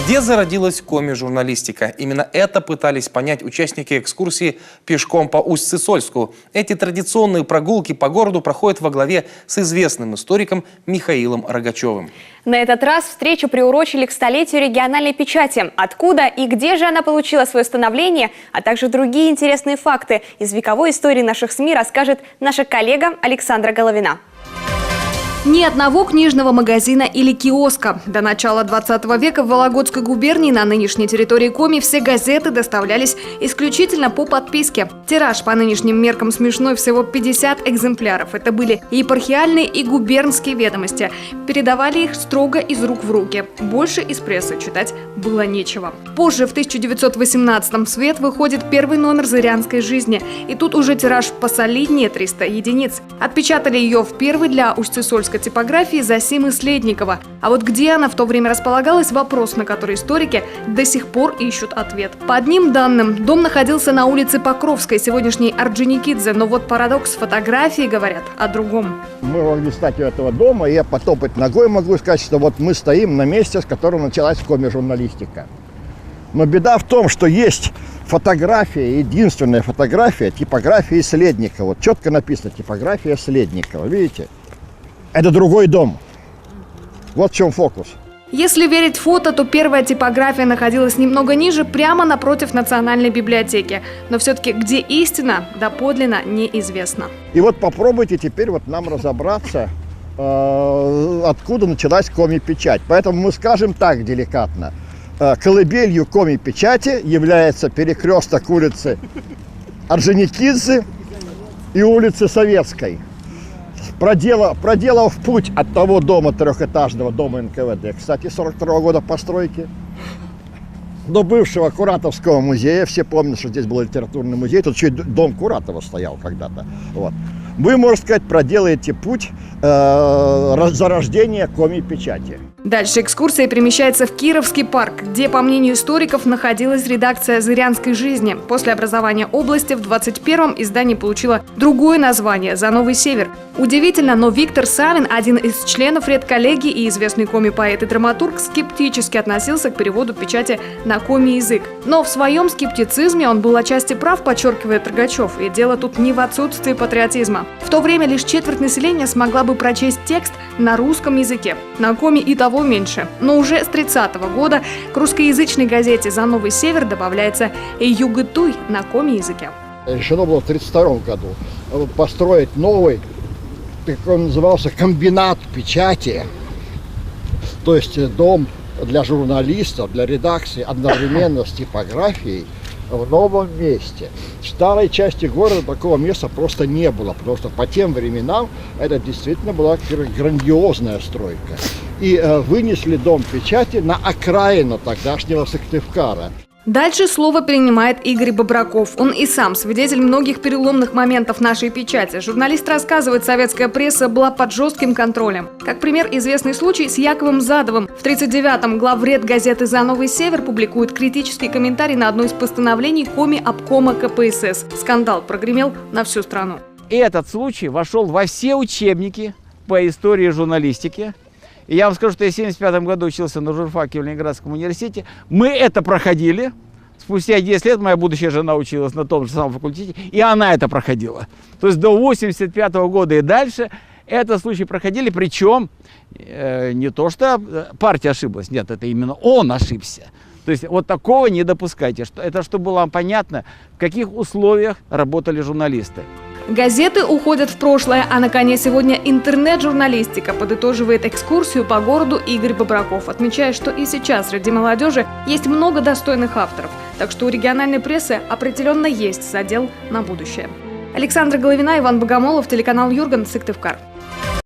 Где зародилась коми-журналистика? Именно это пытались понять участники экскурсии пешком по Усть-Сысольску. Эти традиционные прогулки по городу проходят во главе с известным историком Михаилом Рогачевым. На этот раз встречу приурочили к столетию региональной печати. Откуда и где же она получила свое становление, а также другие интересные факты из вековой истории наших СМИ расскажет наша коллега Александра Головина. Ни одного книжного магазина или киоска. До начала 20 века в Вологодской губернии на нынешней территории Коми все газеты доставлялись исключительно по подписке. Тираж по нынешним меркам смешной, всего 50 экземпляров. Это были и епархиальные, и губернские ведомости. Передавали их строго из рук в руки. Больше из прессы читать было нечего. Позже, в 1918-м, в свет выходит первый номер «Зырянской жизни». И тут уже тираж посолиднее, 300 единиц. Отпечатали ее в первый для Усть-Сысольской типографии Зосимы Следникова. А вот где она в то время располагалась – вопрос, на который историки до сих пор ищут ответ. По одним данным, дом находился на улице Покровской, сегодняшней Орджоникидзе. Но вот парадокс, фотографии говорят о другом. Мы могли стать у этого дома, и я потопать ногой могу сказать, что вот мы стоим на месте, с которого началась коми-журналистика. Но беда в том, что есть фотография, единственная фотография, типография Следникова. Вот четко написано «Типография Следникова». Видите? Это другой дом. Вот в чем фокус. Если верить фото, то первая типография находилась немного ниже, прямо напротив Национальной библиотеки. Но все-таки где истина, доподлинно неизвестно. И вот попробуйте теперь вот нам разобраться, откуда началась коми-печать. Поэтому мы скажем так деликатно. Колыбелью коми-печати является перекресток улицы Орджоникидзе и улицы Советской. Проделав путь от того дома трехэтажного, дома НКВД, кстати, 42-го года постройки, до бывшего Куратовского музея. Все помнят, что здесь был литературный музей. Тут еще и дом Куратова стоял когда-то. Вот. Вы, можно сказать, проделаете путь зарождения коми-печати. Дальше экскурсия перемещается в Кировский парк, где, по мнению историков, находилась редакция «Зырянской жизни». После образования области в 21-м издание получило другое название – «За Новый Север». Удивительно, но Виктор Савин, один из членов редколлегии и известный коми-поэт и драматург, скептически относился к переводу печати на коми-язык. Но в своем скептицизме он был отчасти прав, подчеркивает Рогачев, и дело тут не в отсутствии патриотизма. В то время лишь четверть населения смогла бы прочесть текст на русском языке. На коми и того меньше. Но уже с 30-го года к русскоязычной газете «За Новый Север» добавляется и «Югытуй» на коми-языке. Решено было в 1932 году построить новый, как он назывался, комбинат печати. То есть дом для журналистов, для редакции одновременно с типографией в новом месте. В старой части города такого места просто не было, потому что по тем временам это действительно была грандиозная стройка. И вынесли дом печати на окраину тогдашнего Сыктывкара. Дальше слово принимает Игорь Бобраков. Он и сам свидетель многих переломных моментов нашей печати. Журналист рассказывает, советская пресса была под жестким контролем. Как пример, известный случай с Яковом Задовым. В 1939-м главред газеты «За Новый Север» публикует критический комментарий на одно из постановлений коми-обкома КПСС. Скандал прогремел на всю страну. Этот случай вошел во все учебники по истории журналистики. И я вам скажу, что я в 1975 году учился на журфаке в Ленинградском университете. Мы это проходили. Спустя 10 лет моя будущая жена училась на том же самом факультете, и она это проходила. То есть до 1985 года и дальше этот случай проходили. Причем не то, что партия ошиблась, нет, это именно он ошибся. То есть вот такого не допускайте. Это чтобы было понятно, в каких условиях работали журналисты. Газеты уходят в прошлое, а на коне сегодня интернет-журналистика, подытоживает экскурсию по городу Игорь Бобраков, отмечая, что и сейчас среди молодежи есть много достойных авторов. Так что у региональной прессы определенно есть задел на будущее. Александра Головина, Иван Богомолов, телеканал Юрган, Сыктывкар.